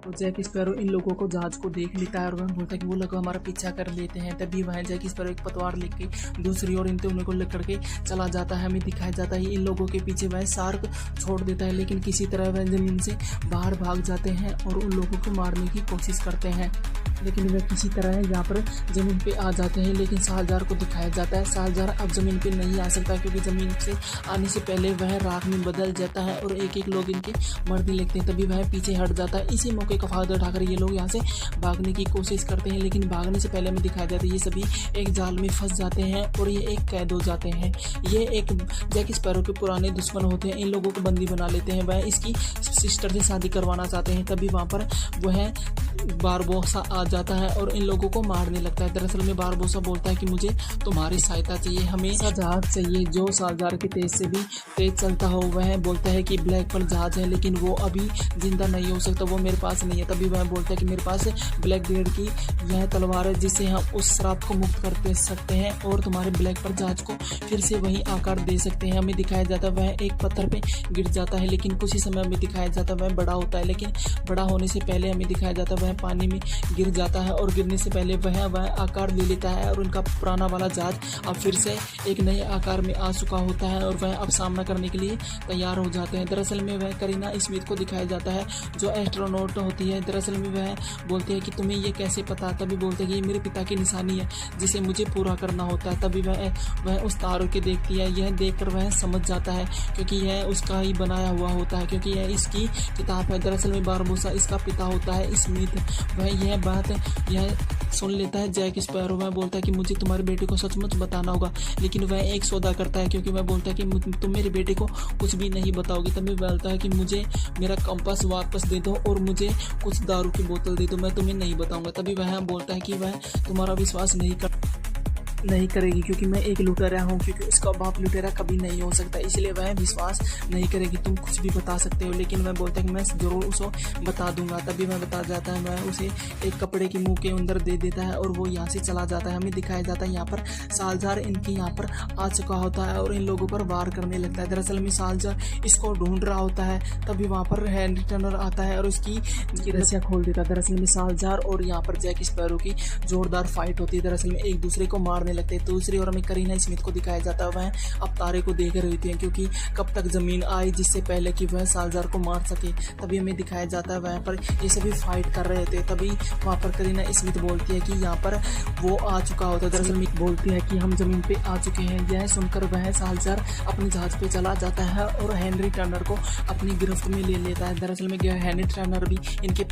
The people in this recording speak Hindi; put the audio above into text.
तो जैक स्पैरो इन लोगों को जहाज को देख लेता है और वह बोलता है कि वो लोग हमारा पीछा कर लेते हैं। तभी वह जैक स्पैरो एक पतवार लेके दूसरी ओर इन दोनों को लेकर के चला जाता है। हमें दिखाया जाता है इन लोगों के पीछे वह शार्क छोड़ देता है, लेकिन किसी तरह वह जमीन से बाहर भाग जाते हैं और उन लोगों को मारने की कोशिश करते हैं, लेकिन वह किसी तरह यहाँ पर ज़मीन पे आ जाते हैं। लेकिन सालजार को दिखाया जाता है सालजार अब ज़मीन पे नहीं आ सकता, क्योंकि ज़मीन से आने से पहले वह राख में बदल जाता है और एक एक लोग इनके मरने लगते हैं। तभी वह पीछे हट जाता है। इसी मौके का फायदा उठाकर ये लोग यहाँ से भागने की कोशिश करते हैं, लेकिन भागने से पहले हमें दिखाया जाता है ये सभी एक जाल में फंस जाते हैं और ये एक कैद हो जाते हैं। ये एक जैक स्पैरो के पुराने दुश्मन होते हैं, इन लोगों को बंदी बना लेते हैं। वह इसकी सिस्टर से शादी करवाना चाहते हैं। तभी वहाँ पर वह बारबोसा आ जाता है और इन लोगों को मारने लगता है। दरअसल में बारबोसा बोलता है कि मुझे तुम्हारी सहायता चाहिए, हमें ऐसा जहाज चाहिए जो सालजार के तेज से भी तेज चलता हो। वह बोलता है कि ब्लैक पर जहाज है, लेकिन वो अभी जिंदा नहीं हो सकता, वो मेरे पास नहीं है। तभी वह बोलता है कि मेरे पास ब्लैक ब्लेड की यह तलवार है जिससे हम उस श्राप को मुक्त कर सकते हैं और तुम्हारे ब्लैक पर जहाज को फिर से वही आकार दे सकते हैं। हमें दिखाया जाता है वह एक पत्थर पे गिर जाता है, लेकिन कुछ ही समय में दिखाया जाता है वह बड़ा होता है। लेकिन बड़ा होने से पहले हमें दिखाया जाता है वह पानी में गिर जाता है और गिरने से पहले वह आकार ले लेता है और उनका पुराना वाला जहाज अब फिर से एक नए आकार में आ चुका होता है और वह अब सामना करने के लिए तैयार हो जाते हैं। दरअसल में वह करीना स्मिथ को दिखाया जाता है जो एस्ट्रोनॉट होती है। दरअसल में वह बोलती है कि तुम्हें ये कैसे पता? तभी बोलते हैं कि ये मेरे पिता की निशानी है जिसे मुझे पूरा करना होता है। तभी वह उस तारों के देखती है। यह देखकर वह समझ जाता है क्योंकि यह उसका ही बनाया हुआ होता है, क्योंकि यह इसकी किताब है। दरअसल में बारबोसा इसका पिता होता है स्मिथ। वह यह बात यह सुन लेता है जैक स्पैरो। वह बोलता है कि मुझे तुम्हारे बेटे को सचमुच बताना होगा, लेकिन वह एक सौदा करता है, क्योंकि वह बोलता है कि तुम मेरे बेटे को कुछ भी नहीं बताओगे। तभी वह बोलता है कि मुझे मेरा कंपास वापस दे दो और मुझे कुछ दारू की बोतल दे दो, मैं तुम्हें नहीं बताऊंगा। तभी वह बोलता है कि वह तुम्हारा विश्वास नहीं करेगी, क्योंकि मैं एक लुटेरा हूँ, क्योंकि उसका बाप लुटेरा कभी नहीं हो सकता, इसलिए वह विश्वास नहीं करेगी। तुम कुछ भी बता सकते हो। लेकिन वह बोलता है कि मैं ज़रूर उसको बता दूंगा। तभी वह बता जाता है। वह उसे एक कपड़े के मुंह के अंदर दे देता है और वो यहाँ से चला जाता है। हमें दिखाया जाता है यहाँ पर सालजार इनके यहाँ पर आ चुका होता है और इन लोगों पर वार करने लगता है। दरअसल में सालजार इसको ढूंढ रहा होता है। तभी वहाँ पर हेनरी टर्नर आता है और उसकी रस्सियाँ खोल देता है। दरअसल में सालजार और यहाँ पर जैक स्पैरो की जोरदार फाइट होती है। दरअसल में एक दूसरे को मारने लगते हैं। दूसरी ओर हमें करीना स्मिथ को दिखाया जाता है। वह अब तारे को देख रही थी, क्योंकि कब तक जमीन आई जिससे पहले कि वह सालजार को मार सके। तभी हमें दिखाया जाता है वहाँ पर ये सभी फाइट कर रहे थे। तभी वहाँ पर करीना स्मिथ बोलती है कि यहाँ पर वो आ चुका होता है। दरअसल में बोलती है कि हम जमीन पे आ चुके हैं। यह सुनकर वह सालजार अपने जहाज पे चला जाता है और हेनरी टर्नर को अपनी गिरफ्त में ले लेता है। दरअसल में हेनरी टर्नर भी इनके